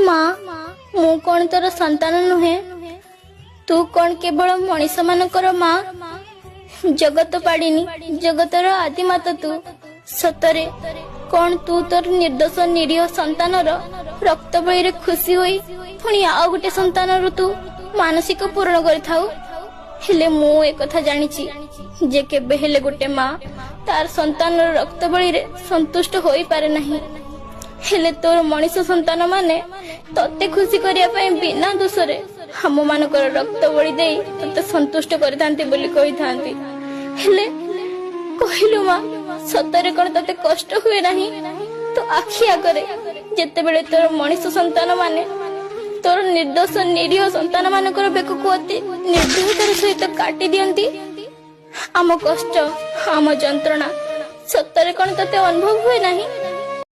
माँ मु कौन तोर संतान नुहे तू कौन केवल मनीष मानकर माँ जगत पाड़िनी जगतर आदिमाता तू सतरे कौन तू तोर निर्दोष निरीह संतान रक्त बळी खुशी होई पुणी आउ गोटे संतान तू मानसिक पूर्ण करिथाउ हेले मु एक कथा जानिछि जे केबे हेले गोटे माँ तार संतान रक्त बळी संतुष्ट होई पारे नहीं हेले तोर मनीष संतान माने तते खुशी करिया पई बिना दोषरे हम मानकर रक्त बळी देई तते संतुष्ट करिथांती बोली कहिथांती हेले कहिलु माँ सतरे कोन तते कष्ट हुए नहीं तो आखि आगरे जेते बेले तोर मनीष संतान माने तोर निर्दोष निरीह संतान मानकर बेक को अति निर्दयतार सहित काटी दियंती आम कष्ट आम जंत्रणा सतरे कोन तते अनुभव हुए नहीं।